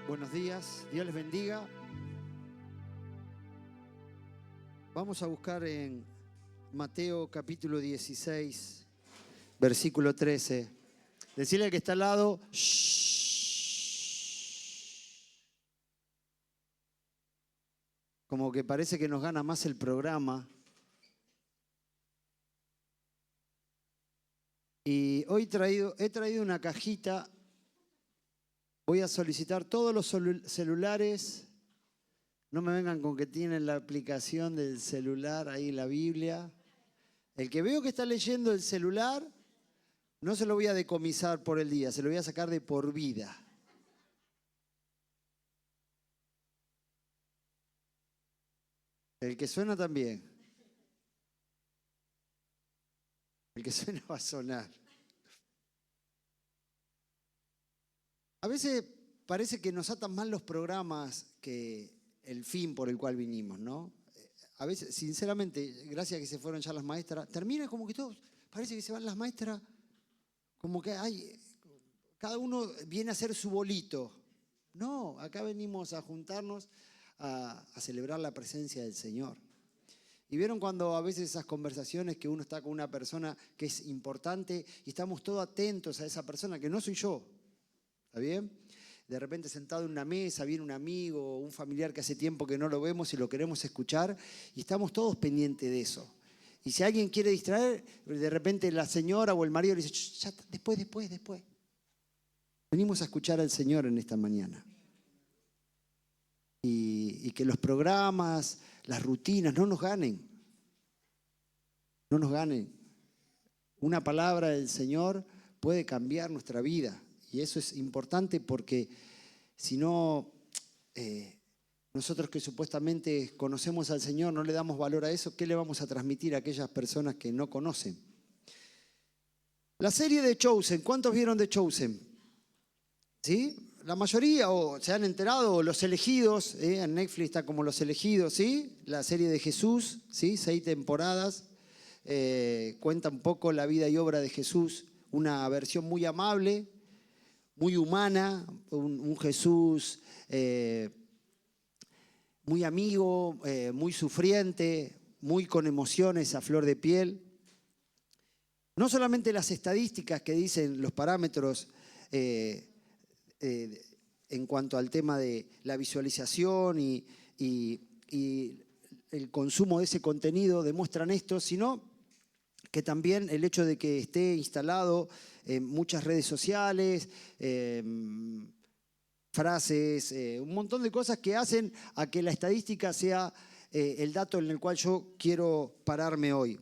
Buenos días, Dios les bendiga. Vamos a buscar en Mateo capítulo 16, versículo 13. Decirle al que está al lado, shh. Como que parece que nos gana más el programa. Y hoy he traído una cajita. Voy a solicitar todos los celulares. No me vengan con que tienen la aplicación del celular ahí, la Biblia. El que veo que está leyendo el celular, no se lo voy a decomisar por el día, se lo voy a sacar de por vida. El que suena también. El que suena va a sonar. A veces parece que nos atan más los programas que el fin por el cual vinimos, ¿no? A veces, sinceramente, gracias a que se fueron ya las maestras, termina como que todos, parece que se van las maestras, como que cada uno viene a hacer su bolito. No, acá venimos a juntarnos a celebrar la presencia del Señor. Y vieron cuando a veces esas conversaciones que uno está con una persona que es importante y estamos todos atentos a esa persona, que no soy yo, ¿está bien? De repente sentado en una mesa viene un amigo o un familiar que hace tiempo que no lo vemos y lo queremos escuchar y estamos todos pendientes de eso. Y si alguien quiere distraer, de repente la señora o el marido le dice, ya, después. Venimos a escuchar al Señor en esta mañana. Y que los programas, las rutinas no nos ganen. No nos ganen. Una palabra del Señor puede cambiar nuestra vida. Y eso es importante porque si no, nosotros que supuestamente conocemos al Señor no le damos valor a eso, ¿qué le vamos a transmitir a aquellas personas que no conocen? La serie de Chosen, ¿cuántos vieron de Chosen? ¿Sí? La mayoría, o se han enterado, Los Elegidos, en Netflix está como Los Elegidos, ¿sí? La serie de Jesús, ¿sí? 6 temporadas, cuenta un poco la vida y obra de Jesús, una versión muy amable, muy humana, un Jesús muy amigo, muy sufriente, muy con emociones a flor de piel. No solamente las estadísticas que dicen los parámetros en cuanto al tema de la visualización y el consumo de ese contenido demuestran esto, sino que también el hecho de que esté instalado en muchas redes sociales, frases, un montón de cosas que hacen a que la estadística sea el dato en el cual yo quiero pararme hoy.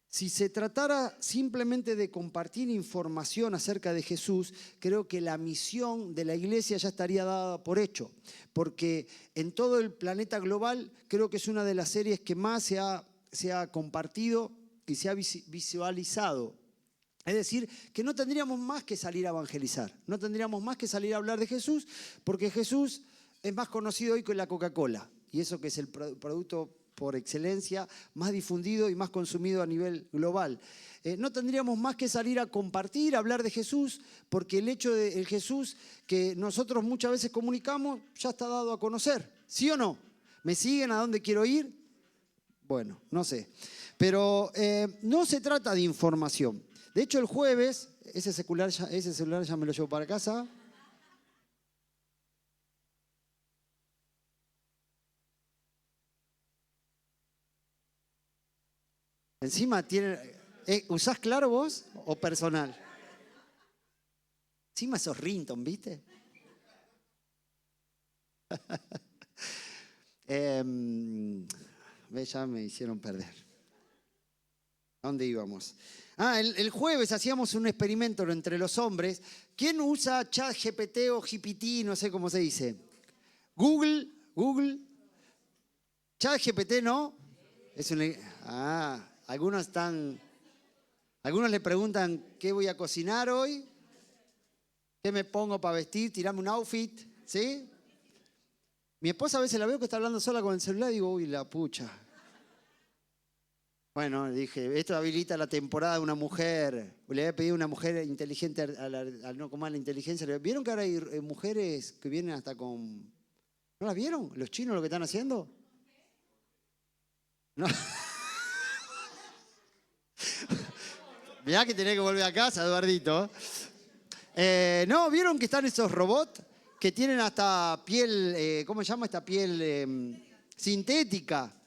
Si se tratara simplemente de compartir información acerca de Jesús, creo que la misión de la iglesia ya estaría dada por hecho, porque en todo el planeta global creo que es una de las series que más se ha compartido y se ha visualizado. Es decir, que no tendríamos más que salir a evangelizar, no tendríamos más que salir a hablar de Jesús, porque Jesús es más conocido hoy que la Coca-Cola, y eso que es el producto por excelencia más difundido y más consumido a nivel global. No tendríamos más que salir a compartir, a hablar de Jesús, porque el hecho del Jesús que nosotros muchas veces comunicamos ya está dado a conocer, ¿sí o no? ¿Me siguen a dónde quiero ir? Bueno, no sé. Pero no se trata de información. De hecho, el jueves, ese celular ya me lo llevo para casa. Encima tiene... ¿Usás Claro vos o personal? Encima sos Rington, ¿viste? Ya me hicieron perder. ¿A dónde íbamos? El jueves hacíamos un experimento entre los hombres. ¿Quién usa ChatGPT o GPT? No sé cómo se dice. Google. ChatGPT, ¿no? Algunos le preguntan qué voy a cocinar hoy, qué me pongo para vestir, tirarme un outfit, ¿sí? Mi esposa a veces la veo que está hablando sola con el celular y digo, uy, la pucha. Bueno, dije, esto habilita la temporada de una mujer. Le había pedido a una mujer inteligente, al no comer la inteligencia. ¿Vieron que ahora hay mujeres que vienen hasta con... ¿No las vieron? ¿Los chinos lo que están haciendo? No. Mirá que tenés que volver a casa, Eduardito. No, ¿vieron que están esos robots que tienen hasta piel, ¿cómo se llama esta piel sintética?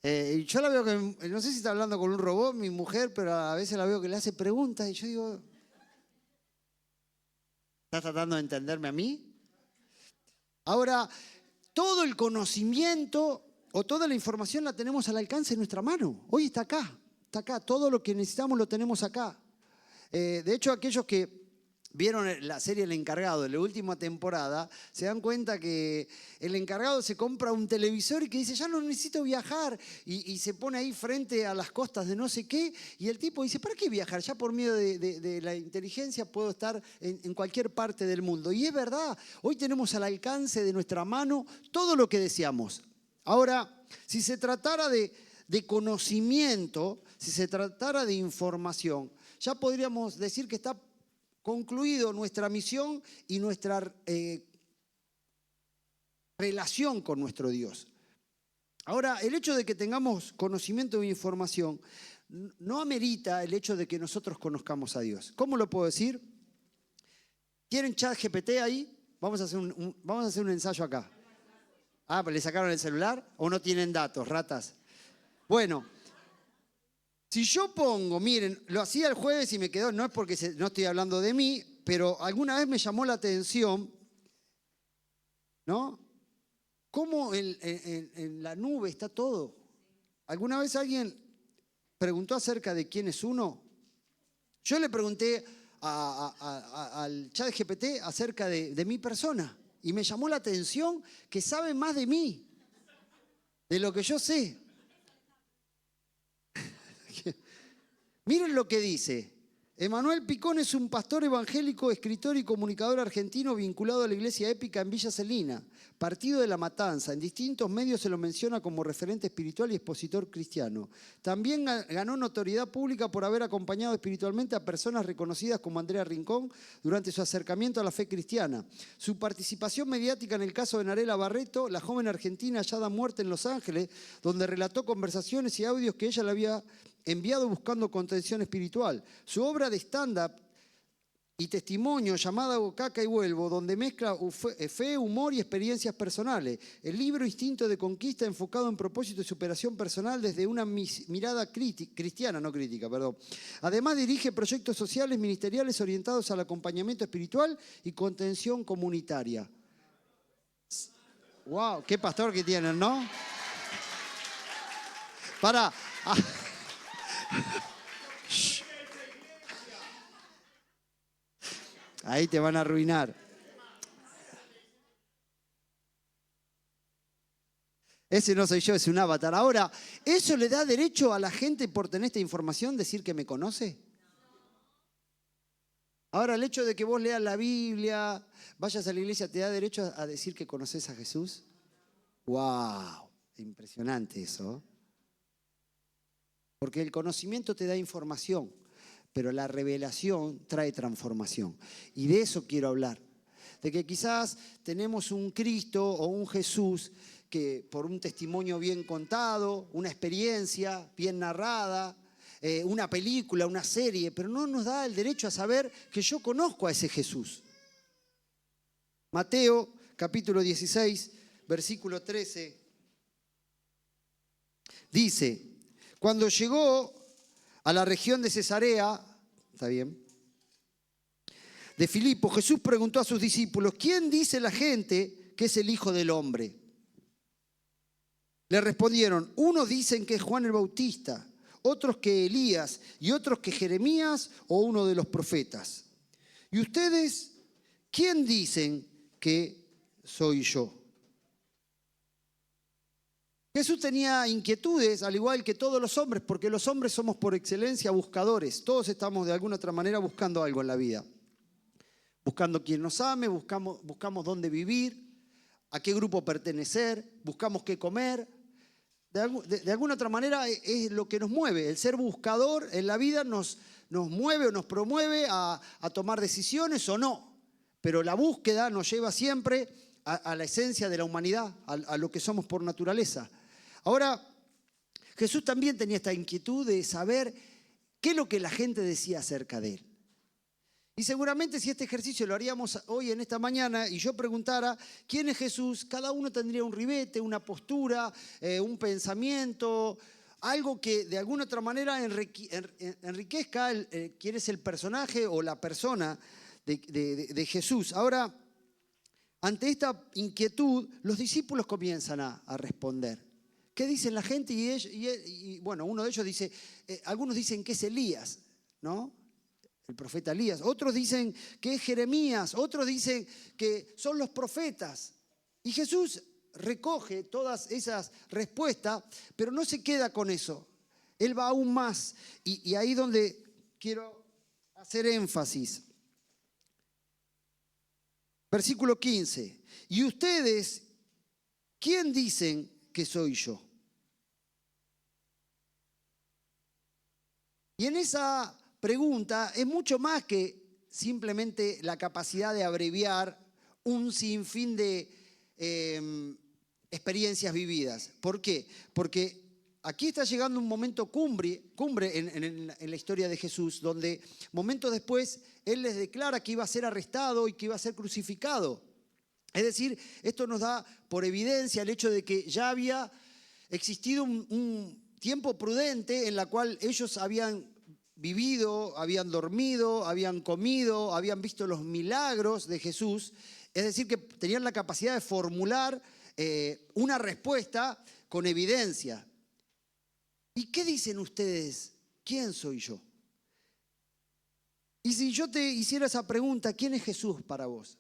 Y yo la veo que, no sé si está hablando con un robot, mi mujer, pero a veces la veo que le hace preguntas y yo digo, ¿estás tratando de entenderme a mí? Ahora, todo el conocimiento o toda la información la tenemos al alcance de nuestra mano. Hoy está acá, todo lo que necesitamos lo tenemos acá. De hecho, aquellos que vieron la serie El Encargado de la última temporada, se dan cuenta que el encargado se compra un televisor y que dice, ya no necesito viajar, y se pone ahí frente a las costas de no sé qué, y el tipo dice, ¿para qué viajar? Ya por medio de la inteligencia puedo estar en cualquier parte del mundo. Y es verdad, hoy tenemos al alcance de nuestra mano todo lo que deseamos. Ahora, si se tratara de conocimiento, si se tratara de información, ya podríamos decir que está concluido nuestra misión y nuestra relación con nuestro Dios. Ahora, el hecho de que tengamos conocimiento e información no amerita el hecho de que nosotros conozcamos a Dios. ¿Cómo lo puedo decir? ¿Tienen ChatGPT ahí? Vamos a hacer un ensayo acá. Ah, ¿le sacaron el celular? ¿O no tienen datos, ratas? Bueno, si yo pongo, miren, lo hacía el jueves y me quedó, no es porque no estoy hablando de mí, pero alguna vez me llamó la atención, ¿no? ¿Cómo en la nube está todo? ¿Alguna vez alguien preguntó acerca de quién es uno? Yo le pregunté al ChatGPT acerca de mi persona y me llamó la atención que sabe más de mí, de lo que yo sé. Miren lo que dice. Emanuel Picón es un pastor evangélico, escritor y comunicador argentino vinculado a la Iglesia Épica en Villa Celina, partido de La Matanza. En distintos medios se lo menciona como referente espiritual y expositor cristiano. También ganó notoriedad pública por haber acompañado espiritualmente a personas reconocidas como Andrea Rincón durante su acercamiento a la fe cristiana. Su participación mediática en el caso de Narela Barreto, la joven argentina hallada muerta en Los Ángeles, donde relató conversaciones y audios que ella le había enviado buscando contención espiritual. Su obra de stand-up y testimonio llamada Caca y Vuelvo, donde mezcla fe, humor y experiencias personales. El libro Instinto de Conquista, enfocado en propósito y superación personal desde una mirada cristiana, no crítica, perdón. Además dirige proyectos sociales ministeriales orientados al acompañamiento espiritual y contención comunitaria. ¡Wow! ¡Qué pastor que tienen!, ¿no? Para. Ahí te van a arruinar. Ese no soy yo, es un avatar. Ahora, ¿eso le da derecho a la gente por tener esta información decir que me conoce? Ahora, el hecho de que vos leas la Biblia, vayas a la iglesia, ¿te da derecho a decir que conoces a Jesús? ¡Wow! Impresionante eso. Porque el conocimiento te da información, pero la revelación trae transformación. Y de eso quiero hablar. De que quizás tenemos un Cristo o un Jesús que por un testimonio bien contado, una experiencia bien narrada, una película, una serie, pero no nos da el derecho a saber que yo conozco a ese Jesús. Mateo, capítulo 16, versículo 13, dice: cuando llegó a la región de Cesarea, ¿está bien?, de Filipo, Jesús preguntó a sus discípulos: ¿quién dice la gente que es el Hijo del Hombre? Le respondieron: unos dicen que es Juan el Bautista, otros que Elías, y otros que Jeremías o uno de los profetas. ¿Y ustedes quién dicen que soy yo? Jesús tenía inquietudes, al igual que todos los hombres, porque los hombres somos por excelencia buscadores. Todos estamos de alguna otra manera buscando algo en la vida. Buscando quien nos ame, buscamos dónde vivir, a qué grupo pertenecer, buscamos qué comer. de alguna otra manera es lo que nos mueve. El ser buscador en la vida nos mueve o nos promueve a tomar decisiones o no. Pero la búsqueda nos lleva siempre a la esencia de la humanidad, a lo que somos por naturaleza. Ahora, Jesús también tenía esta inquietud de saber qué es lo que la gente decía acerca de él. Y seguramente si este ejercicio lo haríamos hoy en esta mañana y yo preguntara quién es Jesús, cada uno tendría un ribete, una postura, un pensamiento, algo que de alguna otra manera enriquezca quién es el personaje o la persona de Jesús. Ahora, ante esta inquietud, los discípulos comienzan a responder. ¿Qué dicen la gente? Y bueno, uno de ellos dice, algunos dicen que es Elías, ¿no? El profeta Elías. Otros dicen que es Jeremías. Otros dicen que son los profetas. Y Jesús recoge todas esas respuestas, pero no se queda con eso. Él va aún más. Y ahí donde quiero hacer énfasis. Versículo 15. ¿Y ustedes quién dicen que soy yo? Y en esa pregunta es mucho más que simplemente la capacidad de abreviar un sinfín de experiencias vividas. ¿Por qué? Porque aquí está llegando un momento cumbre en la historia de Jesús, donde momentos después Él les declara que iba a ser arrestado y que iba a ser crucificado. Es decir, esto nos da por evidencia el hecho de que ya había existido un tiempo prudente en la cual ellos habían vivido, habían dormido, habían comido, habían visto los milagros de Jesús. Es decir, que tenían la capacidad de formular una respuesta con evidencia. ¿Y qué dicen ustedes? ¿Quién soy yo? Y si yo te hiciera esa pregunta, ¿quién es Jesús para vos?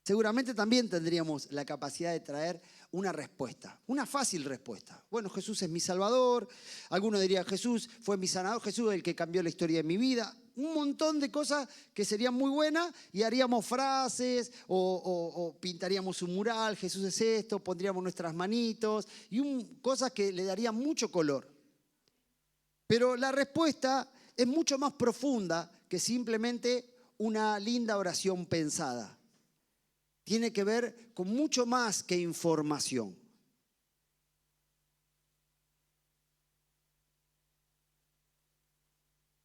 Seguramente también tendríamos la capacidad de traer una respuesta, una fácil respuesta. Bueno, Jesús es mi Salvador, algunos dirían Jesús fue mi sanador, Jesús es el que cambió la historia de mi vida. Un montón de cosas que serían muy buenas y haríamos frases o pintaríamos un mural, Jesús es esto, pondríamos nuestras manitos y cosas que le darían mucho color. Pero la respuesta es mucho más profunda que simplemente una linda oración pensada. Tiene que ver con mucho más que información.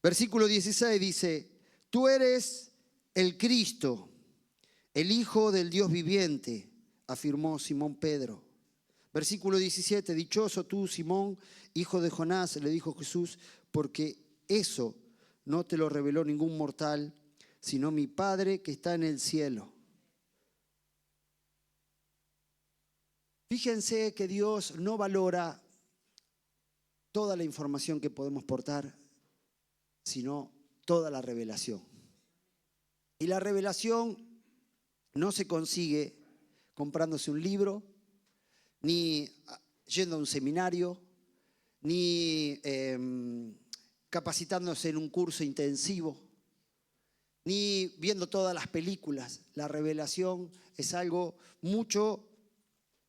Versículo 16 dice, tú eres el Cristo, el Hijo del Dios viviente, afirmó Simón Pedro. Versículo 17, dichoso tú, Simón, hijo de Jonás, le dijo Jesús, porque eso no te lo reveló ningún mortal, sino mi Padre que está en el cielo. Fíjense que Dios no valora toda la información que podemos portar, sino toda la revelación. Y la revelación no se consigue comprándose un libro, ni yendo a un seminario, ni capacitándose en un curso intensivo, ni viendo todas las películas. La revelación es algo mucho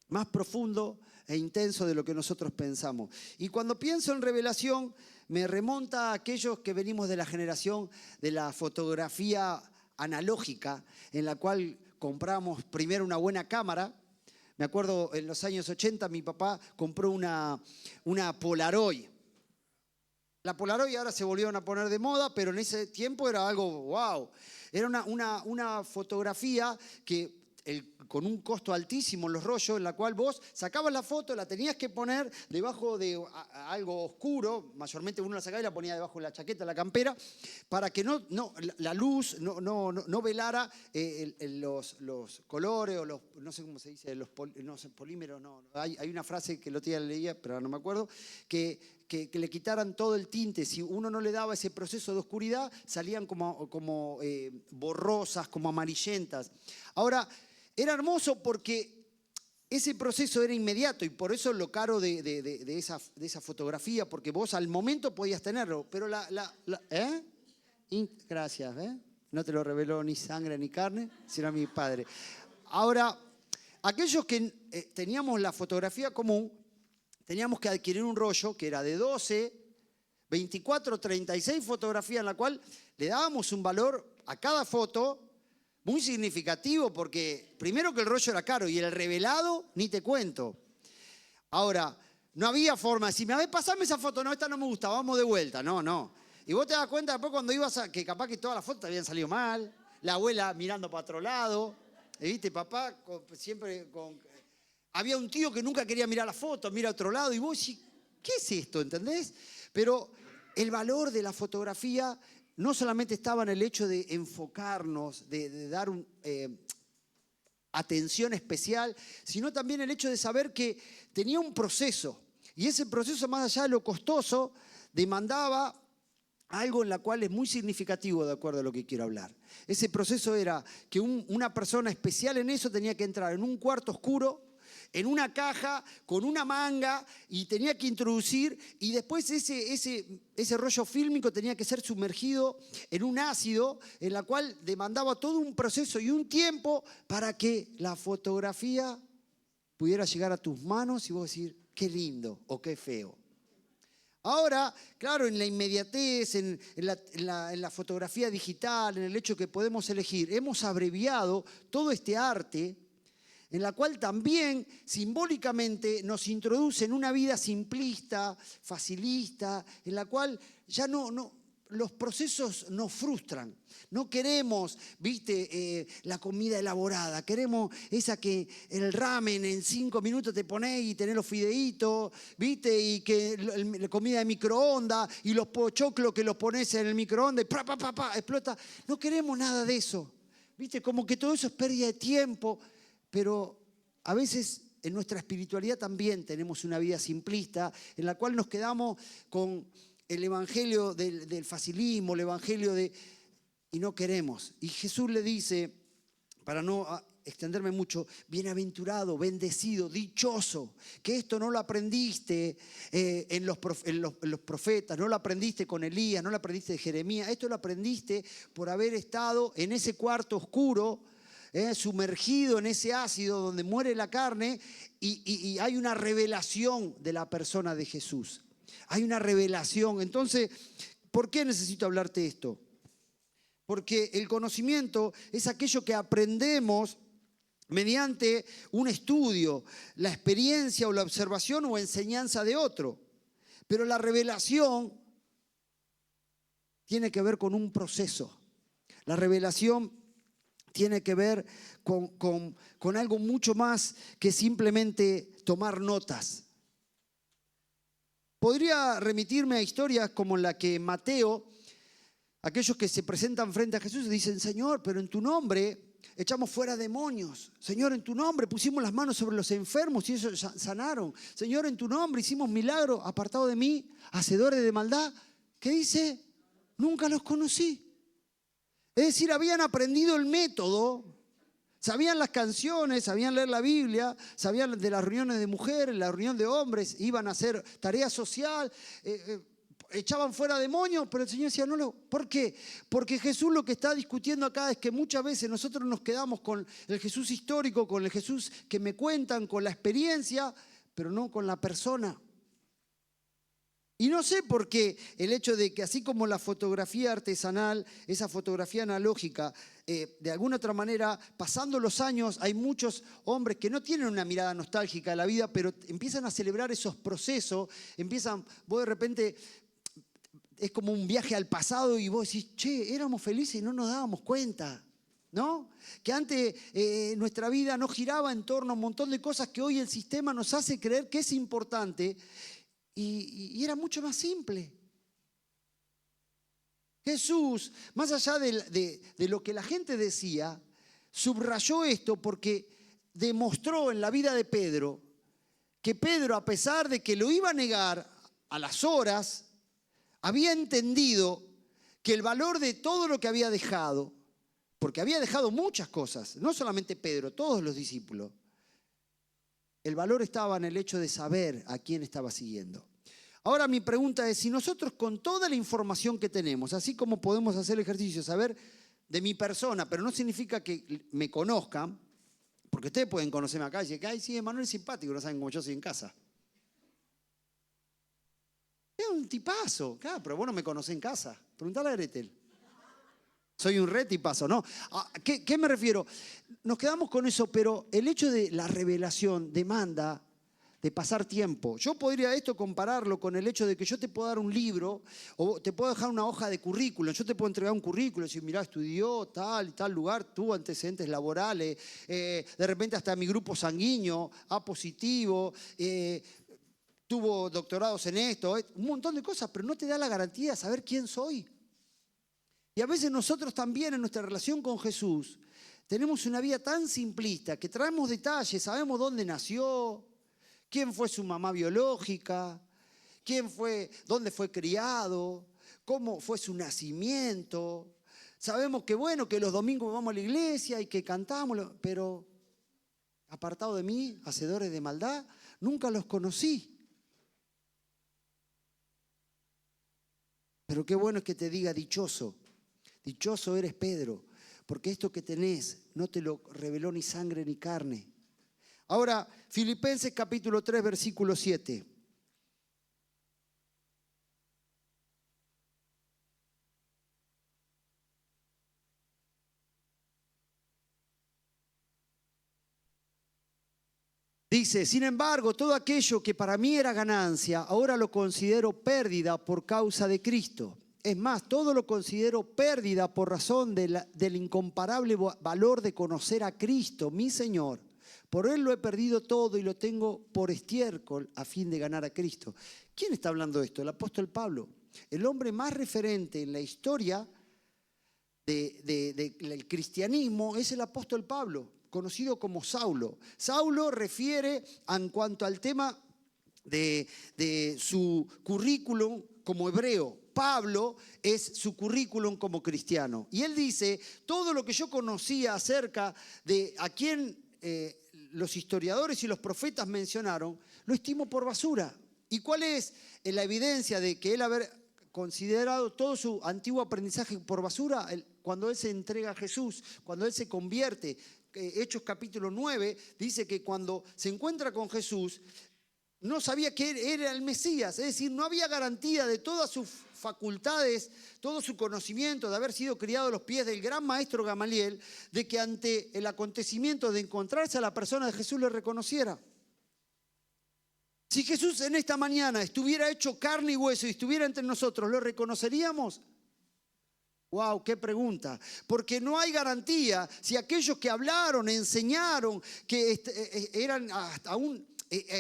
más profundo e intenso de lo que nosotros pensamos. Y cuando pienso en revelación, me remonta a aquellos que venimos de la generación de la fotografía analógica, en la cual compramos primero una buena cámara. Me acuerdo en los años 80 mi papá compró una Polaroid. La Polaroid ahora se volvieron a poner de moda, pero en ese tiempo era algo wow. Era una fotografía que con un costo altísimo en los rollos, en la cual vos sacabas la foto, la tenías que poner debajo de algo oscuro, mayormente uno la sacaba y la ponía debajo de la chaqueta, la campera, para que la luz no velara los colores o no sé cómo se dice, los polímeros, no. Hay una frase que el otro día leía, pero no me acuerdo, que le quitaran todo el tinte. Si uno no le daba ese proceso de oscuridad, salían como borrosas, como amarillentas. Ahora, era hermoso porque ese proceso era inmediato y por eso lo caro de esa fotografía, porque vos al momento podías tenerlo, pero gracias, no te lo reveló ni sangre ni carne, sino mi Padre. Ahora, aquellos que teníamos la fotografía común, teníamos que adquirir un rollo que era de 12, 24, 36 fotografías, en la cual le dábamos un valor a cada foto muy significativo, porque primero que el rollo era caro y el revelado, ni te cuento. Ahora, no había forma de decirme, a ver, pasame esa foto, no, esta no me gusta, vamos de vuelta. No, no. Y vos te das cuenta después cuando ibas a, que capaz que todas las fotos te habían salido mal, la abuela mirando para otro lado, ¿viste? Papá siempre con... Había un tío que nunca quería mirar la foto, mira a otro lado, y vos decís, ¿qué es esto? ¿Entendés? Pero el valor de la fotografía no solamente estaba en el hecho de enfocarnos, de dar atención especial, sino también el hecho de saber que tenía un proceso. Y ese proceso, más allá de lo costoso, demandaba algo en la cual es muy significativo de acuerdo a lo que quiero hablar. Ese proceso era que una persona especial en eso tenía que entrar en un cuarto oscuro, en una caja, con una manga, y tenía que introducir, y después ese rollo fílmico tenía que ser sumergido en un ácido, en la cual demandaba todo un proceso y un tiempo para que la fotografía pudiera llegar a tus manos y vos decir, qué lindo o qué feo. Ahora, claro, en la inmediatez, en la fotografía digital, en el hecho que podemos elegir, hemos abreviado todo este arte, en la cual también simbólicamente nos introduce en una vida simplista, facilista, en la cual ya los procesos nos frustran. No queremos, viste, la comida elaborada, queremos esa que el ramen en 5 minutos te ponés y tenés los fideitos, viste, y que la comida de microondas y los pochoclos que los pones en el microondas y explota. No queremos nada de eso, viste, como que todo eso es pérdida de tiempo. Pero a veces en nuestra espiritualidad también tenemos una vida simplista en la cual nos quedamos con el evangelio del facilismo, el evangelio y no queremos. Y Jesús le dice, para no extenderme mucho, bienaventurado, bendecido, dichoso, que esto no lo aprendiste en los profetas, no lo aprendiste con Elías, no lo aprendiste de Jeremías, esto lo aprendiste por haber estado en ese cuarto oscuro, sumergido en ese ácido donde muere la carne y hay una revelación de la persona de Jesús. Hay una revelación. Entonces, ¿por qué necesito hablarte esto? Porque el conocimiento es aquello que aprendemos mediante un estudio, la experiencia o la observación o enseñanza de otro. Pero la revelación tiene que ver con un proceso. La revelación tiene que ver con algo mucho más que simplemente tomar notas. Podría remitirme a historias como la que Mateo, aquellos que se presentan frente a Jesús y dicen, Señor, pero en tu nombre echamos fuera demonios. Señor, en tu nombre pusimos las manos sobre los enfermos y ellos sanaron. Señor, en tu nombre hicimos milagros, apartado de mí, hacedores de maldad. ¿Qué dice? Nunca los conocí. Es decir, habían aprendido el método, sabían las canciones, sabían leer la Biblia, sabían de las reuniones de mujeres, la reunión de hombres, iban a hacer tarea social, echaban fuera demonios, pero el Señor decía, ¿por qué? Porque Jesús lo que está discutiendo acá es que muchas veces nosotros nos quedamos con el Jesús histórico, con el Jesús que me cuentan, con la experiencia, pero no con la persona. Y no sé por qué el hecho de que así como la fotografía artesanal, esa fotografía analógica, de alguna otra manera, pasando los años, hay muchos hombres que no tienen una mirada nostálgica de la vida, pero empiezan a celebrar esos procesos, vos de repente, es como un viaje al pasado y vos decís, che, éramos felices y no nos dábamos cuenta, ¿no? Que antes nuestra vida no giraba en torno a un montón de cosas que hoy el sistema nos hace creer que es importante. Y era mucho más simple. Jesús, más allá de lo que la gente decía, subrayó esto porque demostró en la vida de Pedro que Pedro, a pesar de que lo iba a negar a las horas, había entendido que el valor de todo lo que había dejado, porque había dejado muchas cosas, no solamente Pedro, todos los discípulos, el valor estaba en el hecho de saber a quién estaba siguiendo. Ahora mi pregunta es, si nosotros con toda la información que tenemos, así como podemos hacer el ejercicio, saber de mi persona, pero no significa que me conozcan, porque ustedes pueden conocerme acá y decir, ay, sí, Emanuel es simpático, no saben cómo yo soy en casa. Es un tipazo. Claro, pero vos no me conocés en casa. Preguntale a Gretel. Soy un re tipazo, ¿no? ¿Qué me refiero? Nos quedamos con eso, pero el hecho de la revelación demanda de pasar tiempo. Yo podría esto compararlo con el hecho de que yo te puedo dar un libro o te puedo dejar una hoja de currículum. Yo te puedo entregar un currículum y decir, mirá, estudió tal y tal lugar, tuvo antecedentes laborales, de repente hasta mi grupo sanguíneo, A positivo, tuvo doctorados en esto, un montón de cosas, pero no te da la garantía de saber quién soy. Y a veces nosotros también en nuestra relación con Jesús tenemos una vida tan simplista que traemos detalles, sabemos dónde nació, quién fue su mamá biológica, dónde fue criado, cómo fue su nacimiento. Sabemos que bueno, que los domingos vamos a la iglesia y que cantamos, pero apartado de mí, hacedores de maldad, nunca los conocí. Pero qué bueno es que te diga dichoso. Dichoso eres, Pedro, porque esto que tenés no te lo reveló ni sangre ni carne. Ahora, Filipenses capítulo 3, versículo 7. Dice, sin embargo, todo aquello que para mí era ganancia, ahora lo considero pérdida por causa de Cristo. Es más, todo lo considero pérdida por razón del incomparable valor de conocer a Cristo, mi Señor. Por Él lo he perdido todo y lo tengo por estiércol a fin de ganar a Cristo. ¿Quién está hablando de esto? El apóstol Pablo. El hombre más referente en la historia del cristianismo es el apóstol Pablo, conocido como Saulo. Saulo refiere en cuanto al tema de su currículum como hebreo. Pablo es su currículum como cristiano. Y él dice, todo lo que yo conocía acerca de a quién los historiadores y los profetas mencionaron, lo estimo por basura. ¿Y cuál es la evidencia de que él haber considerado todo su antiguo aprendizaje por basura? Cuando él se entrega a Jesús, cuando él se convierte. Hechos capítulo 9 dice que cuando se encuentra con Jesús, no sabía que era el Mesías, es decir, no había garantía de todas sus facultades, todo su conocimiento, de haber sido criado a los pies del gran maestro Gamaliel, de que ante el acontecimiento de encontrarse a la persona de Jesús le reconociera. Si Jesús en esta mañana estuviera hecho carne y hueso y estuviera entre nosotros, ¿lo reconoceríamos? ¡Wow! ¡Qué pregunta! Porque no hay garantía si aquellos que hablaron, enseñaron, que eran aún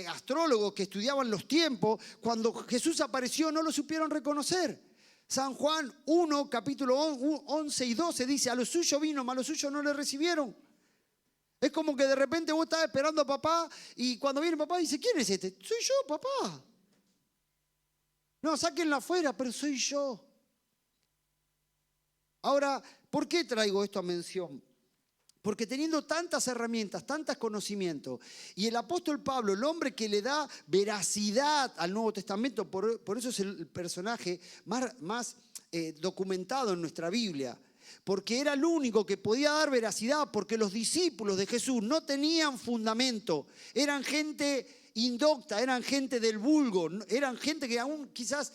astrólogos que estudiaban los tiempos, cuando Jesús apareció no lo supieron reconocer. San Juan 1, capítulo 11 y 12 dice, a lo suyo vino, mas a lo suyo no le recibieron. Es como que de repente vos estás esperando a papá y cuando viene papá dice, ¿quién es este? Soy yo, papá. No, sáquenla afuera, pero soy yo. Ahora, ¿por qué traigo esto a mención? Porque teniendo tantas herramientas, tantos conocimientos, y el apóstol Pablo, el hombre que le da veracidad al Nuevo Testamento, por eso es el personaje más documentado en nuestra Biblia, porque era el único que podía dar veracidad, porque los discípulos de Jesús no tenían fundamento, eran gente indocta, eran gente del vulgo, eran gente que aún quizás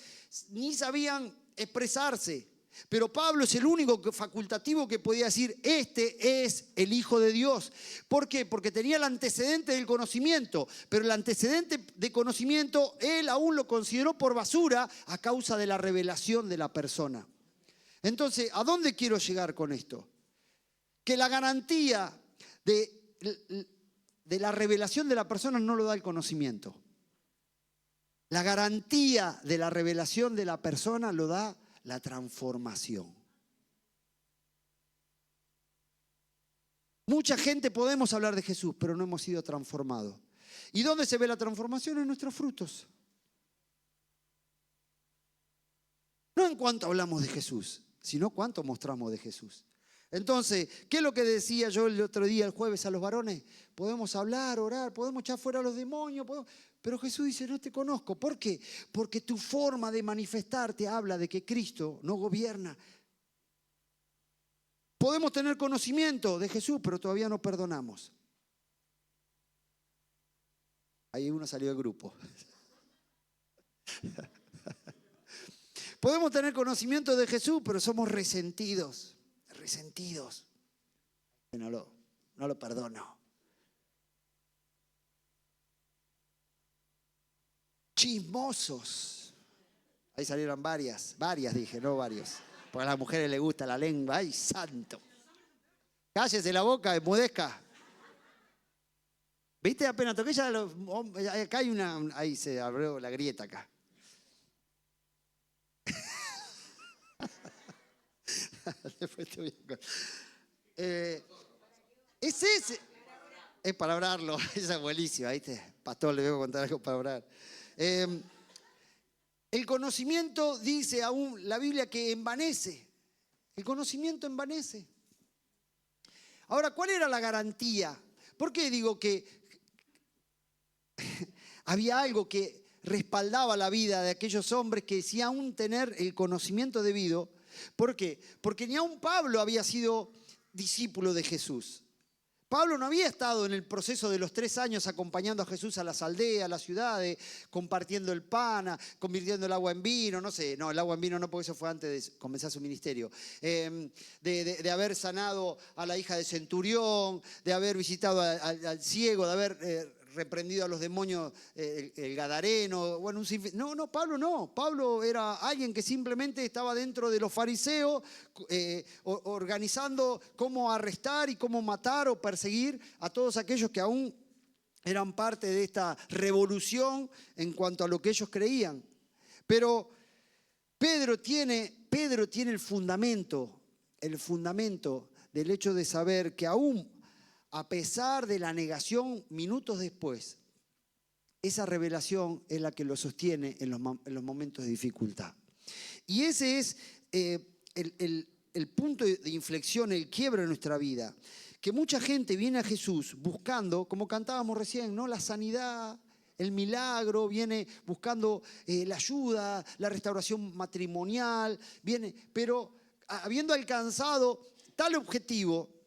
ni sabían expresarse. Pero Pablo es el único facultativo que podía decir, este es el Hijo de Dios. ¿Por qué? Porque tenía el antecedente del conocimiento, pero el antecedente de conocimiento él aún lo consideró por basura a causa de la revelación de la persona. Entonces, ¿a dónde quiero llegar con esto? Que la garantía de la revelación de la persona no lo da el conocimiento. La garantía de la revelación de la persona lo da la transformación. Mucha gente podemos hablar de Jesús, pero no hemos sido transformados. ¿Y dónde se ve la transformación? En nuestros frutos. No en cuánto hablamos de Jesús, sino cuánto mostramos de Jesús. Entonces, ¿qué es lo que decía yo el otro día, el jueves, a los varones? Podemos hablar, orar, podemos echar fuera a los demonios, pero Jesús dice, no te conozco. ¿Por qué? Porque tu forma de manifestarte habla de que Cristo no gobierna. Podemos tener conocimiento de Jesús, pero todavía no perdonamos. Ahí uno salió del grupo. Podemos tener conocimiento de Jesús, pero somos resentidos. Resentidos. No lo perdono. Chismosos. Ahí salieron varias dije, no varios. Porque a las mujeres les gusta la lengua. ¡Ay, santo! Cállese la boca, enmudezca. ¿Viste? Apenas toqué ya acá hay una... Ahí se abrió la grieta acá. Después te voy a... es ese. Es para orarlo. Esa es buenísima, ¿viste? Pastor, le voy a contar algo para orar. El conocimiento, dice aún la Biblia, que envanece. El conocimiento envanece. Ahora, ¿cuál era la garantía? ¿Por qué digo que había algo que respaldaba la vida de aquellos hombres que decían aún tener el conocimiento debido? ¿Por qué? Porque ni aún Pablo había sido discípulo de Jesús. Pablo no había estado en el proceso de los 3 años acompañando a Jesús a las aldeas, a las ciudades, compartiendo el pan, convirtiendo el agua en vino, no sé, no, el agua en vino no, porque eso fue antes de comenzar su ministerio. De haber sanado a la hija de Centurión, de haber visitado al ciego, de haber reprendido a los demonios, el gadareno, bueno, Pablo no. Pablo era alguien que simplemente estaba dentro de los fariseos, organizando cómo arrestar y cómo matar o perseguir a todos aquellos que aún eran parte de esta revolución en cuanto a lo que ellos creían. Pero Pedro tiene el fundamento del hecho de saber que aún a pesar de la negación, minutos después, esa revelación es la que lo sostiene en los momentos de dificultad. Y ese es el punto de inflexión, el quiebre en nuestra vida. Que mucha gente viene a Jesús buscando, como cantábamos recién, ¿no? La sanidad, el milagro, viene buscando la ayuda, la restauración matrimonial, pero habiendo alcanzado tal objetivo,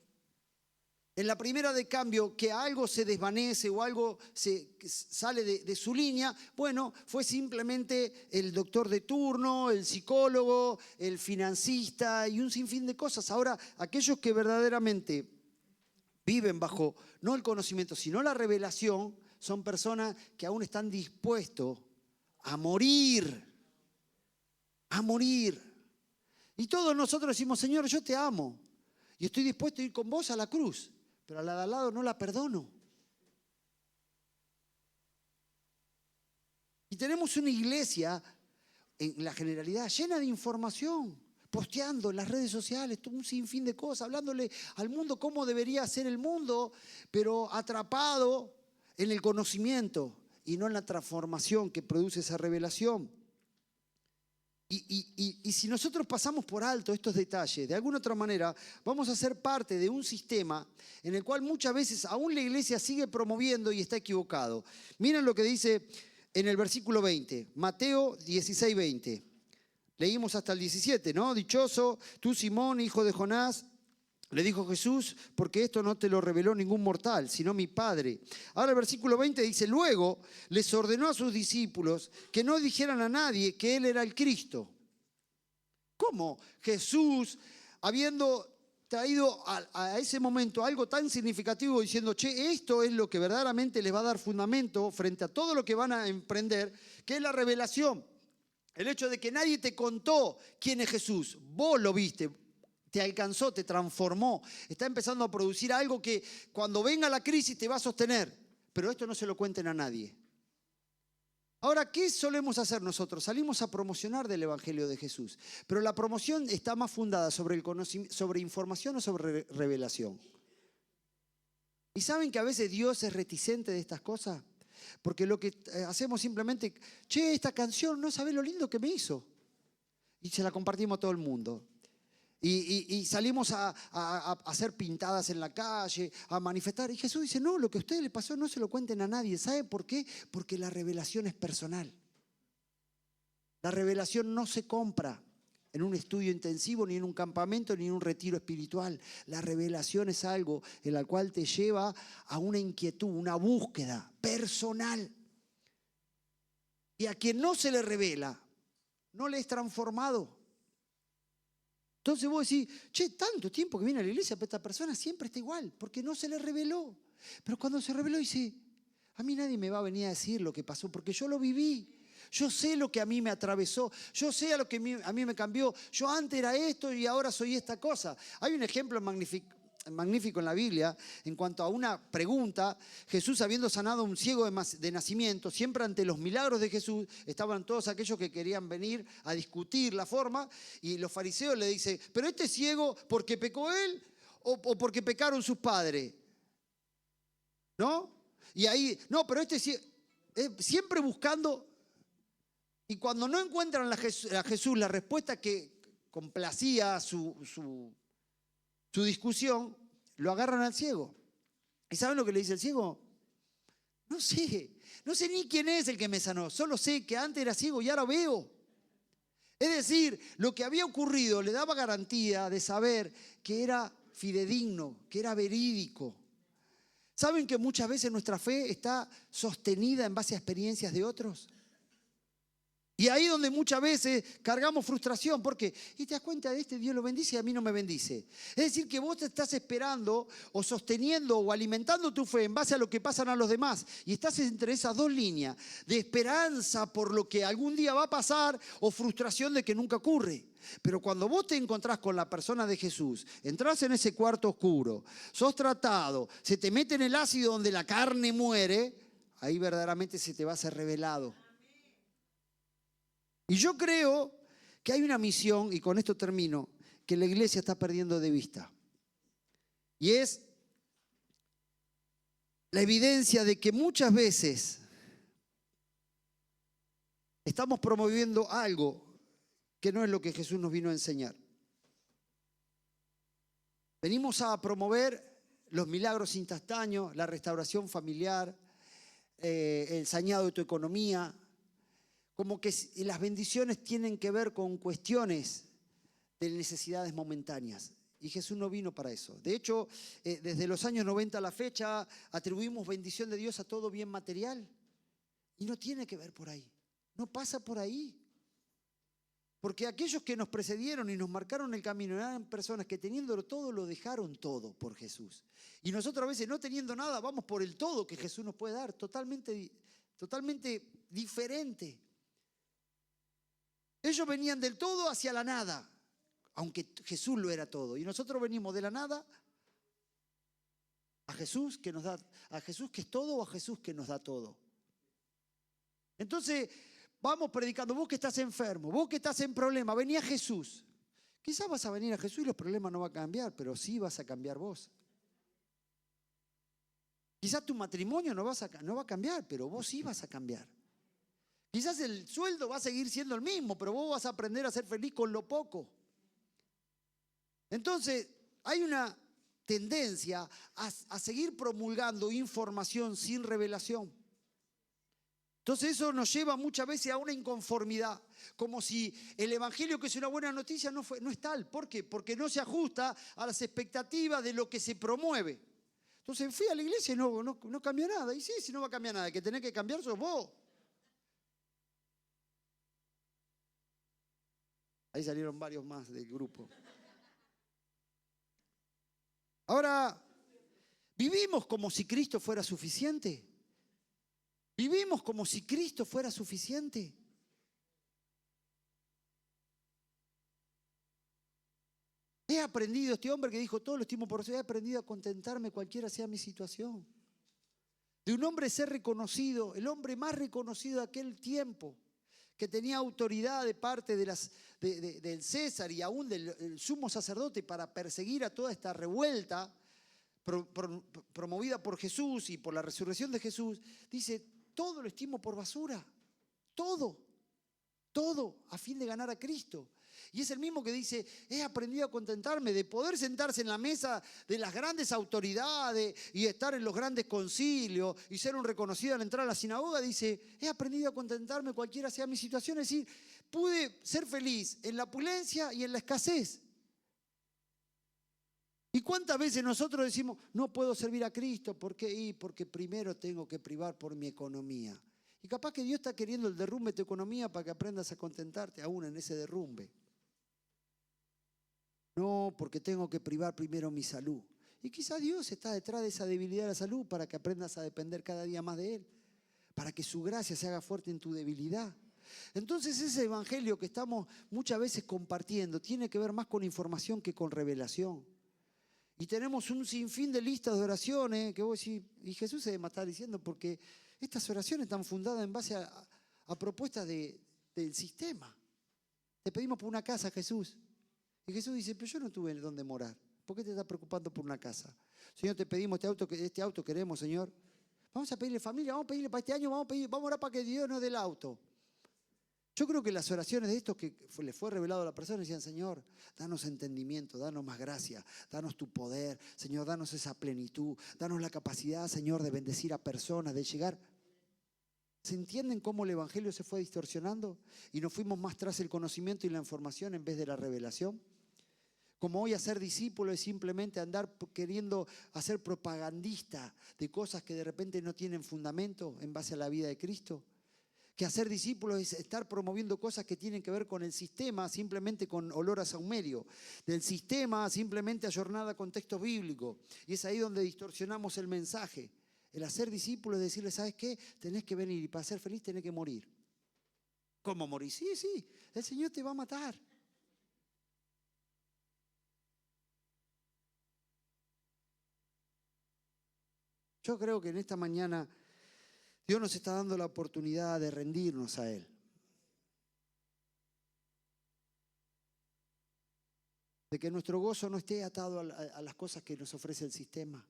en la primera de cambio, que algo se desvanece o algo sale de su línea, bueno, fue simplemente el doctor de turno, el psicólogo, el financista y un sinfín de cosas. Ahora, aquellos que verdaderamente viven bajo no el conocimiento, sino la revelación, son personas que aún están dispuestos a morir. A morir. Y todos nosotros decimos, Señor, yo te amo y estoy dispuesto a ir con vos a la cruz. Pero a la de al lado no la perdono. Y tenemos una iglesia, en la generalidad, llena de información, posteando en las redes sociales, todo un sinfín de cosas, hablándole al mundo cómo debería ser el mundo, pero atrapado en el conocimiento y no en la transformación que produce esa revelación. Y si nosotros pasamos por alto estos detalles, de alguna otra manera, vamos a ser parte de un sistema en el cual muchas veces aún la iglesia sigue promoviendo y está equivocado. Miren lo que dice en el versículo 20, Mateo 16, 20. Leímos hasta el 17, ¿no? Dichoso tú, Simón, hijo de Jonás, le dijo Jesús, porque esto no te lo reveló ningún mortal, sino mi Padre. Ahora el versículo 20 dice, luego les ordenó a sus discípulos que no dijeran a nadie que Él era el Cristo. ¿Cómo Jesús, habiendo traído a ese momento algo tan significativo, diciendo, esto es lo que verdaderamente les va a dar fundamento frente a todo lo que van a emprender, que es la revelación? El hecho de que nadie te contó quién es Jesús, vos lo viste, te alcanzó, te transformó, está empezando a producir algo que cuando venga la crisis te va a sostener, pero esto no se lo cuenten a nadie. Ahora, ¿qué solemos hacer nosotros? Salimos a promocionar del Evangelio de Jesús, pero la promoción está más fundada sobre el conocimiento, sobre información o sobre revelación. ¿Y saben que a veces Dios es reticente de estas cosas? Porque lo que hacemos simplemente, esta canción, no sabés lo lindo que me hizo. Y se la compartimos a todo el mundo. Y salimos a hacer pintadas en la calle, a manifestar. Y Jesús dice, no, lo que a ustedes les pasó no se lo cuenten a nadie. ¿Sabe por qué? Porque la revelación es personal. La revelación no se compra en un estudio intensivo, ni en un campamento, ni en un retiro espiritual. La revelación es algo en el cual te lleva a una inquietud, una búsqueda personal. Y a quien no se le revela, no le es transformado. Entonces vos decís, che, tanto tiempo que viene a la iglesia, pero esta persona siempre está igual, porque no se le reveló. Pero cuando se reveló dice, a mí nadie me va a venir a decir lo que pasó, porque yo lo viví. Yo sé lo que a mí me atravesó, yo sé a lo que a mí me cambió. Yo antes era esto y ahora soy esta cosa. Hay un ejemplo magnífico en la Biblia en cuanto a una pregunta. Jesús, habiendo sanado a un ciego de nacimiento, siempre ante los milagros de Jesús estaban todos aquellos que querían venir a discutir la forma, y los fariseos le dicen, pero este ciego, ¿porque pecó él o porque pecaron sus padres? ¿No? Y ahí, no, pero este ciego, siempre buscando. Y cuando no encuentran a Jesús la respuesta que complacía su discusión, lo agarran al ciego. ¿Y saben lo que le dice el ciego? No sé ni quién es el que me sanó, solo sé que antes era ciego y ahora veo. Es decir, lo que había ocurrido le daba garantía de saber que era fidedigno, que era verídico. ¿Saben que muchas veces nuestra fe está sostenida en base a experiencias de otros? Y ahí donde muchas veces cargamos frustración, porque, y te das cuenta de este, Dios lo bendice y a mí no me bendice. Es decir, que vos te estás esperando o sosteniendo o alimentando tu fe en base a lo que pasan a los demás. Y estás entre esas dos líneas, de esperanza por lo que algún día va a pasar o frustración de que nunca ocurre. Pero cuando vos te encontrás con la persona de Jesús, entrás en ese cuarto oscuro, sos tratado, se te mete en el ácido donde la carne muere, ahí verdaderamente se te va a hacer revelado. Y yo creo que hay una misión, y con esto termino, que la iglesia está perdiendo de vista. Y es la evidencia de que muchas veces estamos promoviendo algo que no es lo que Jesús nos vino a enseñar. Venimos a promover los milagros instantáneos, la restauración familiar, el saneado de tu economía, como que las bendiciones tienen que ver con cuestiones de necesidades momentáneas. Y Jesús no vino para eso. De hecho, desde los años 90 a la fecha, atribuimos bendición de Dios a todo bien material. Y no tiene que ver por ahí. No pasa por ahí. Porque aquellos que nos precedieron y nos marcaron el camino eran personas que teniéndolo todo, lo dejaron todo por Jesús. Y nosotros a veces no teniendo nada, vamos por el todo que Jesús nos puede dar. Totalmente diferente. Ellos venían del todo hacia la nada, aunque Jesús lo era todo. Y nosotros venimos de la nada a Jesús que nos da, a Jesús que es todo o a Jesús que nos da todo. Entonces, vamos predicando, vos que estás enfermo, vos que estás en problema, vení a Jesús. Quizás vas a venir a Jesús y los problemas no van a cambiar, pero sí vas a cambiar vos. Quizás tu matrimonio no va a cambiar, pero vos sí vas a cambiar. Quizás el sueldo va a seguir siendo el mismo, pero vos vas a aprender a ser feliz con lo poco. Entonces, hay una tendencia a seguir promulgando información sin revelación. Entonces eso nos lleva muchas veces a una inconformidad, como si el evangelio, que es una buena noticia, no es tal. ¿Por qué? Porque no se ajusta a las expectativas de lo que se promueve. Entonces fui a la iglesia y no cambió nada. Y sí, si no va a cambiar nada, el que tenés que cambiar sos vos. Ahí salieron varios más del grupo. Ahora, ¿vivimos como si Cristo fuera suficiente? ¿Vivimos como si Cristo fuera suficiente? He aprendido, este hombre que dijo, todo lo estimo por ser, he aprendido a contentarme cualquiera sea mi situación. De un hombre ser reconocido, el hombre más reconocido de aquel tiempo, que tenía autoridad de parte del César y aún del sumo sacerdote para perseguir a toda esta revuelta promovida por Jesús y por la resurrección de Jesús, dice, todo lo estimo por basura, todo a fin de ganar a Cristo. Y es el mismo que dice, he aprendido a contentarme de poder sentarse en la mesa de las grandes autoridades y estar en los grandes concilios y ser un reconocido al entrar a la sinagoga. Dice, he aprendido a contentarme cualquiera sea mi situación. Es decir, pude ser feliz en la opulencia y en la escasez. ¿Y cuántas veces nosotros decimos, no puedo servir a Cristo? ¿Por qué? Porque primero tengo que privar por mi economía. Y capaz que Dios está queriendo el derrumbe de tu economía para que aprendas a contentarte aún en ese derrumbe. No, porque tengo que privar primero mi salud. Y quizá Dios está detrás de esa debilidad de la salud para que aprendas a depender cada día más de Él, para que su gracia se haga fuerte en tu debilidad. Entonces ese evangelio que estamos muchas veces compartiendo tiene que ver más con información que con revelación. Y tenemos un sinfín de listas de oraciones que vos decís, y Jesús se debe estar diciendo, porque estas oraciones están fundadas en base a propuestas del sistema. Te pedimos por una casa, Jesús. Y Jesús dice, pero yo no tuve dónde morar. ¿Por qué te estás preocupando por una casa? Señor, te pedimos este auto queremos, Señor. Vamos a pedirle familia, vamos a pedirle para este año, vamos a orar para que Dios nos dé el auto. Yo creo que las oraciones de estos que le fue revelado a la persona decían, Señor, danos entendimiento, danos más gracia, danos tu poder, Señor, danos esa plenitud, danos la capacidad, Señor, de bendecir a personas, de llegar. ¿Se entienden cómo el evangelio se fue distorsionando? Y nos fuimos más tras el conocimiento y la información en vez de la revelación. Como hoy hacer discípulo es simplemente andar queriendo hacer propagandista de cosas que de repente no tienen fundamento en base a la vida de Cristo. Que hacer discípulos es estar promoviendo cosas que tienen que ver con el sistema, simplemente con olor a saumerio. Del sistema, simplemente ayornada con textos bíblicos. Y es ahí donde distorsionamos el mensaje. El hacer discípulos es decirle, ¿sabes qué? Tenés que venir y para ser feliz tenés que morir. ¿Cómo morir? Sí, el Señor te va a matar. Yo creo que en esta mañana Dios nos está dando la oportunidad de rendirnos a Él. De que nuestro gozo no esté atado a las cosas que nos ofrece el sistema.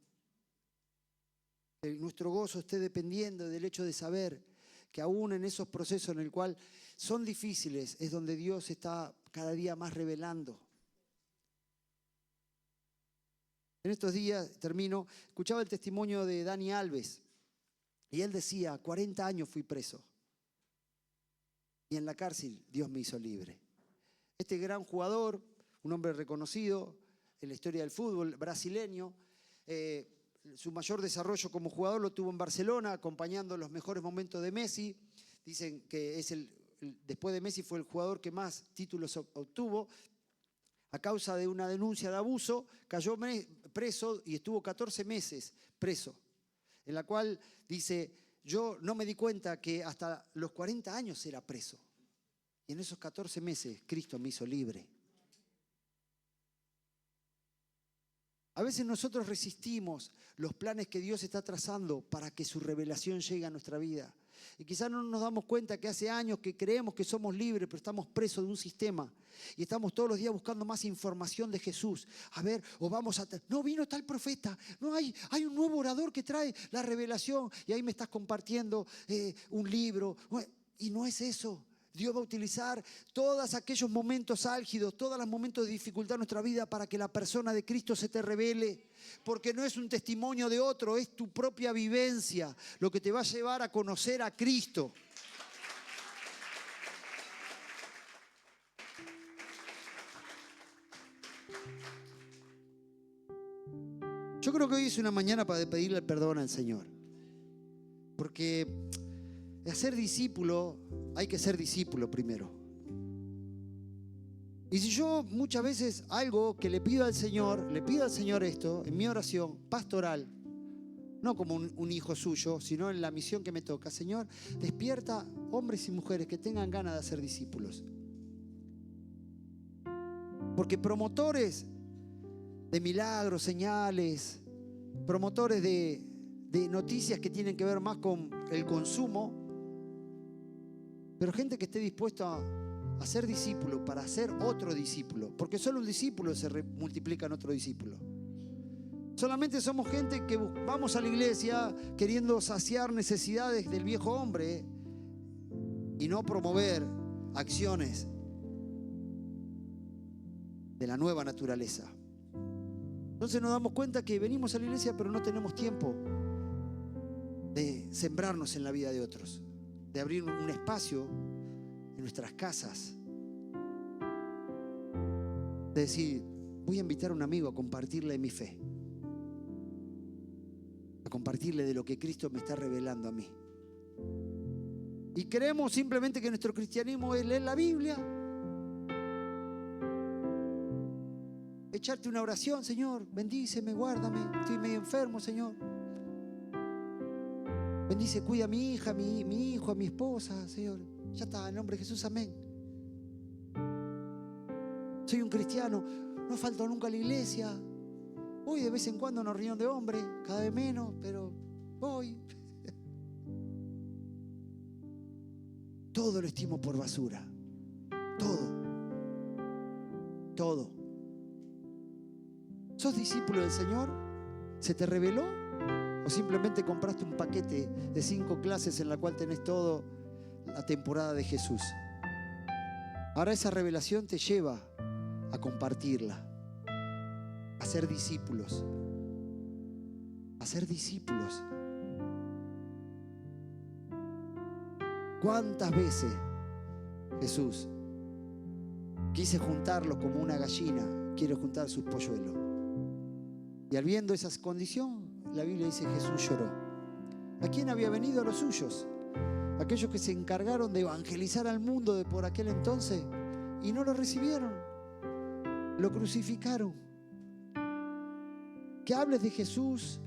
Que nuestro gozo esté dependiendo del hecho de saber que aún en esos procesos en el cual son difíciles es donde Dios está cada día más revelando. En estos días, termino, escuchaba el testimonio de Dani Alves. Y él decía, 40 años fui preso. Y en la cárcel Dios me hizo libre. Este gran jugador, un hombre reconocido en la historia del fútbol brasileño, su mayor desarrollo como jugador lo tuvo en Barcelona, acompañando los mejores momentos de Messi. Dicen que después de Messi fue el jugador que más títulos obtuvo. A causa de una denuncia de abuso, cayó preso y estuvo 14 meses preso. En la cual dice, yo no me di cuenta que hasta los 40 años era preso. Y en esos 14 meses Cristo me hizo libre. A veces nosotros resistimos los planes que Dios está trazando para que su revelación llegue a nuestra vida. Y quizás no nos damos cuenta que hace años que creemos que somos libres, pero estamos presos de un sistema. Y estamos todos los días buscando más información de Jesús. A ver, o vamos a... No, vino tal profeta. No, hay un nuevo orador que trae la revelación. Y ahí me estás compartiendo un libro. Y no es eso. Dios va a utilizar todos aquellos momentos álgidos, todos los momentos de dificultad en nuestra vida para que la persona de Cristo se te revele. Porque no es un testimonio de otro, es tu propia vivencia lo que te va a llevar a conocer a Cristo. Yo creo que hoy es una mañana para pedirle perdón al Señor. Porque hacer discípulo, hay que ser discípulo primero. Y si yo muchas veces algo que le pido al Señor esto, en mi oración pastoral, no como un hijo suyo, sino en la misión que me toca, Señor, despierta hombres y mujeres que tengan ganas de hacer discípulos. Porque promotores de milagros, señales, promotores de noticias que tienen que ver más con el consumo, pero gente que esté dispuesta a ser discípulo para ser otro discípulo, porque solo un discípulo se multiplica en otro discípulo. Solamente somos gente que vamos a la iglesia queriendo saciar necesidades del viejo hombre y no promover acciones de la nueva naturaleza. Entonces nos damos cuenta que venimos a la iglesia pero no tenemos tiempo de sembrarnos en la vida de otros, de abrir un espacio en nuestras casas, de decir, voy a invitar a un amigo a compartirle mi fe, a compartirle de lo que Cristo me está revelando a mí. Y creemos simplemente que nuestro cristianismo es leer la Biblia, echarte una oración: Señor, bendíceme, guárdame, estoy medio enfermo, Señor. Bendice, cuida a mi hija, a mi hijo, a mi esposa, Señor. Ya está, en nombre de Jesús, amén. Soy un cristiano, no falto nunca a la iglesia. Voy de vez en cuando a una reunión de hombres, cada vez menos, pero voy. Todo lo estimo por basura. Todo. ¿Sos discípulo del Señor? ¿Se te reveló? ¿O simplemente compraste un paquete de 5 clases en la cual tenés todo la temporada de Jesús? Ahora esa revelación te lleva a compartirla, a ser discípulos. ¿Cuántas veces, Jesús, quise juntarlos como una gallina quiere juntar sus polluelos? Y al viendo esa condición, la Biblia dice: Jesús lloró. ¿A quién había venido? A los suyos, aquellos que se encargaron de evangelizar al mundo de por aquel entonces, y no lo recibieron, lo crucificaron. Que hables de Jesús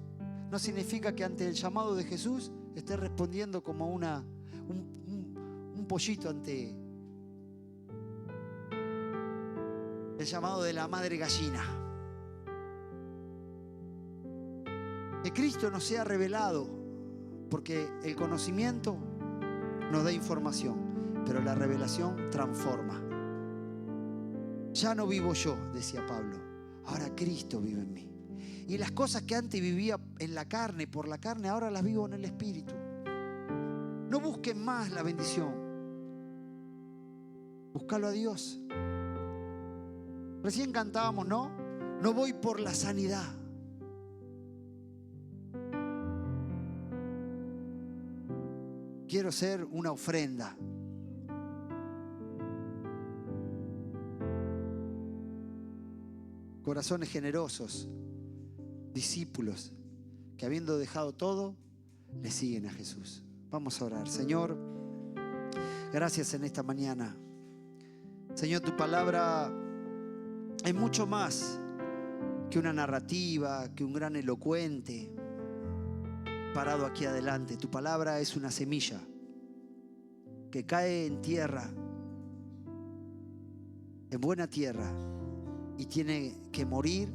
no significa que ante el llamado de Jesús estés respondiendo como un pollito ante el llamado de la madre gallina. Que Cristo nos sea revelado, porque el conocimiento nos da información, pero la revelación transforma. Ya no vivo yo, decía Pablo, ahora Cristo vive en mí. Y las cosas que antes vivía en la carne, por la carne, ahora las vivo en el Espíritu. No busquen más la bendición, búscalo a Dios. Recién cantábamos, ¿no? No voy por la sanidad. Quiero ser una ofrenda. Corazones generosos, discípulos que habiendo dejado todo, le siguen a Jesús. Vamos a orar. Señor, gracias en esta mañana. Señor, tu palabra es mucho más que una narrativa, que un gran elocuente parado aquí adelante. Tu palabra es una semilla que cae en tierra, en buena tierra, y tiene que morir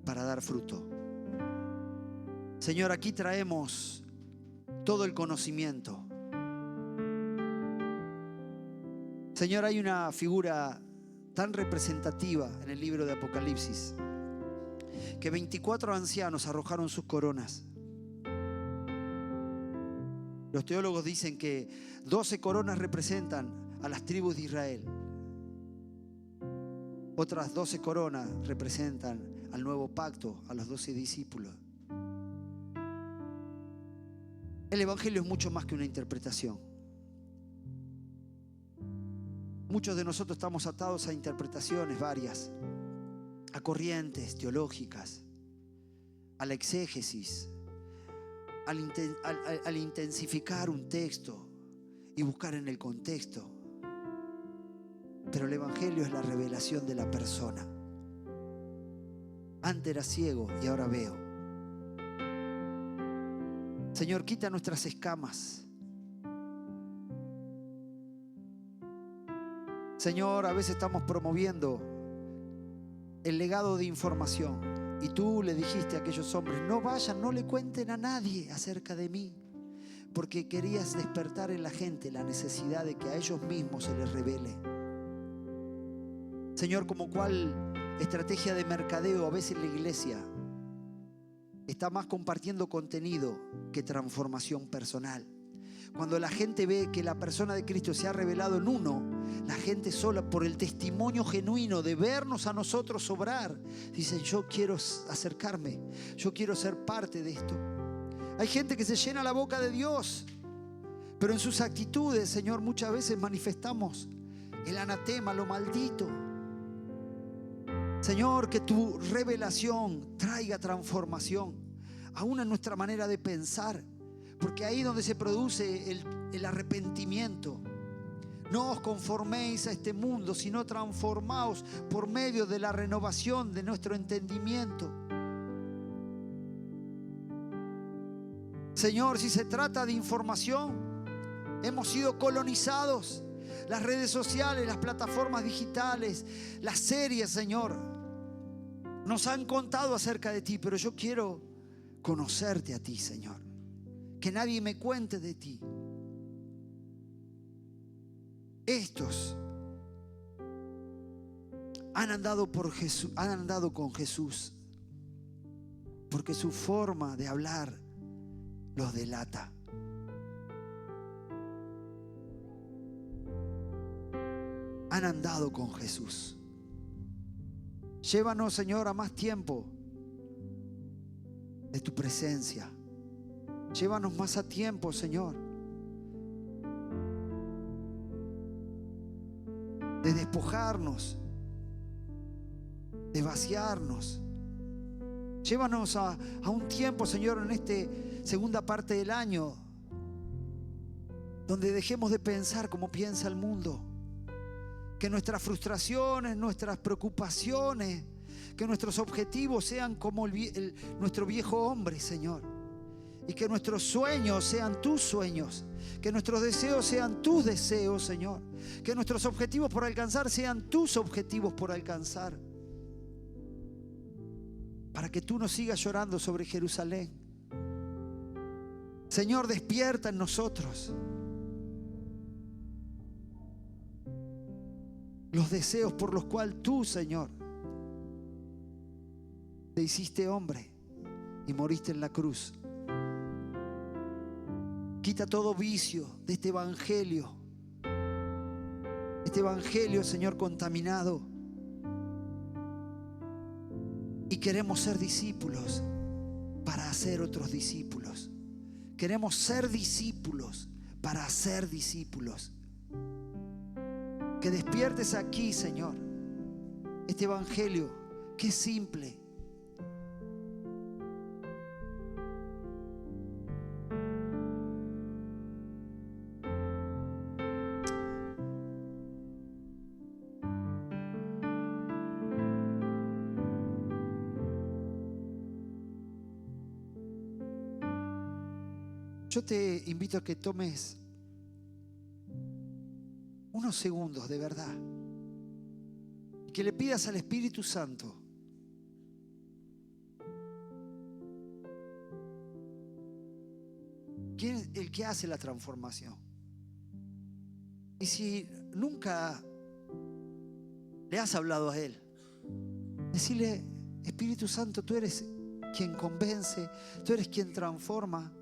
para dar fruto. Señor, aquí traemos todo el conocimiento. Señor, hay una figura tan representativa en el libro de Apocalipsis, que 24 ancianos arrojaron sus coronas. Los teólogos dicen que 12 coronas representan a las tribus de Israel. Otras 12 coronas representan al nuevo pacto, a los 12 discípulos. El Evangelio es mucho más que una interpretación. Muchos de nosotros estamos atados a interpretaciones varias, a corrientes teológicas, a la exégesis, al intensificar un texto y buscar en el contexto. Pero el Evangelio es la revelación de la persona. Antes era ciego y ahora veo. Señor, quita nuestras escamas. Señor, a veces estamos promoviendo el legado de información y tú le dijiste a aquellos hombres: no vayan, no le cuenten a nadie acerca de mí, porque querías despertar en la gente la necesidad de que a ellos mismos se les revele. Señor, como cual estrategia de mercadeo, a veces la iglesia está más compartiendo contenido que transformación personal. Cuando la gente ve que la persona de Cristo se ha revelado en uno, la gente sola, por el testimonio genuino de vernos a nosotros obrar, dicen: yo quiero acercarme, yo quiero ser parte de esto. Hay gente que se llena la boca de Dios, pero en sus actitudes, Señor, muchas veces manifestamos el anatema, lo maldito. Señor, que tu revelación traiga transformación, aún en nuestra manera de pensar, porque ahí es donde se produce el arrepentimiento. No os conforméis a este mundo, sino transformaos por medio de la renovación de nuestro entendimiento. Señor, si se trata de información, hemos sido colonizados. Las redes sociales, las plataformas digitales, las series, Señor, nos han contado acerca de ti, pero yo quiero conocerte a ti, Señor. Que nadie me cuente de ti. Estos han andado con Jesús, porque su forma de hablar los delata. Han andado con Jesús. Llévanos, Señor, a más tiempo de tu presencia. Llévanos más a tiempo, Señor, de despojarnos, de vaciarnos. Llévanos a un tiempo, Señor, en esta segunda parte del año, donde dejemos de pensar como piensa el mundo. Que nuestras frustraciones, nuestras preocupaciones, que nuestros objetivos sean como nuestro viejo hombre, Señor. Y que nuestros sueños sean tus sueños. Que nuestros deseos sean tus deseos, Señor. Que nuestros objetivos por alcanzar sean tus objetivos por alcanzar. Para que tú no sigas llorando sobre Jerusalén. Señor, despierta en nosotros los deseos por los cuales tú, Señor, te hiciste hombre y moriste en la cruz. Quita todo vicio de este evangelio. Este evangelio, Señor, contaminado. Y queremos ser discípulos para hacer otros discípulos. Queremos ser discípulos para hacer discípulos. Que despiertes aquí, Señor, este evangelio que es simple. Yo te invito a que tomes unos segundos de verdad y que le pidas al Espíritu Santo quién es el que hace la transformación. Y si nunca le has hablado a Él, decirle: Espíritu Santo, tú eres quien convence, tú eres quien transforma.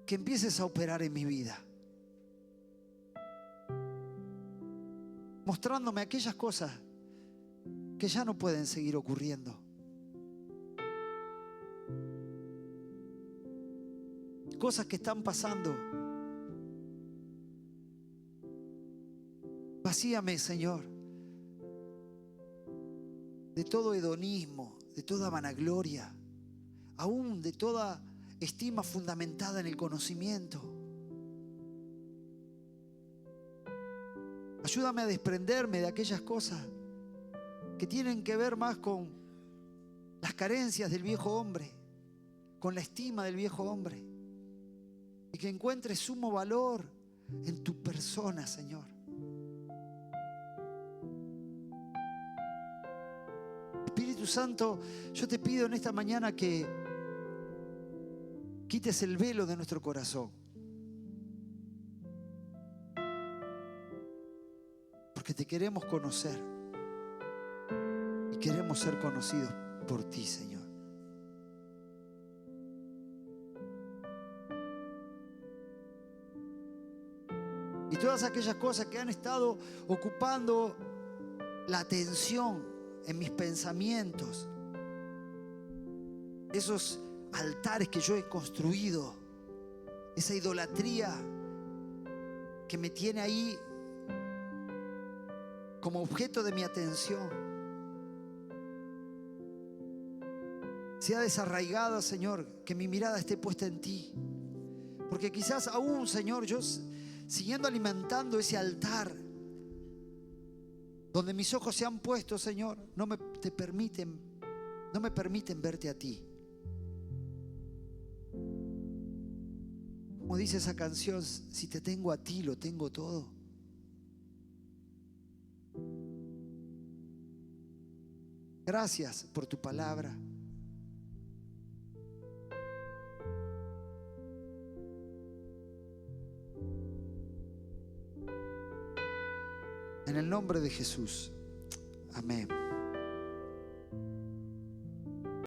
Que empieces a operar en mi vida, mostrándome aquellas cosas que ya no pueden seguir ocurriendo. Cosas que están pasando. Vacíame, Señor, de todo hedonismo, de toda vanagloria, aún de toda estima fundamentada en el conocimiento. Ayúdame a desprenderme de aquellas cosas que tienen que ver más con las carencias del viejo hombre, con la estima del viejo hombre, y que encuentre sumo valor en tu persona, Señor. Espíritu Santo, yo te pido en esta mañana que quites el velo de nuestro corazón. Porque te queremos conocer y queremos ser conocidos por ti, Señor. Y todas aquellas cosas que han estado ocupando la atención en mis pensamientos, esos altares que yo he construido, esa idolatría que me tiene ahí como objeto de mi atención. sea desarraigada, Señor, que mi mirada esté puesta en ti. Porque quizás aún, Señor, yo siguiendo alimentando ese altar donde mis ojos se han puesto, Señor, no me permiten verte a ti. Como dice esa canción, si te tengo a ti, lo tengo todo. Gracias por tu palabra. En el nombre de Jesús. Amén.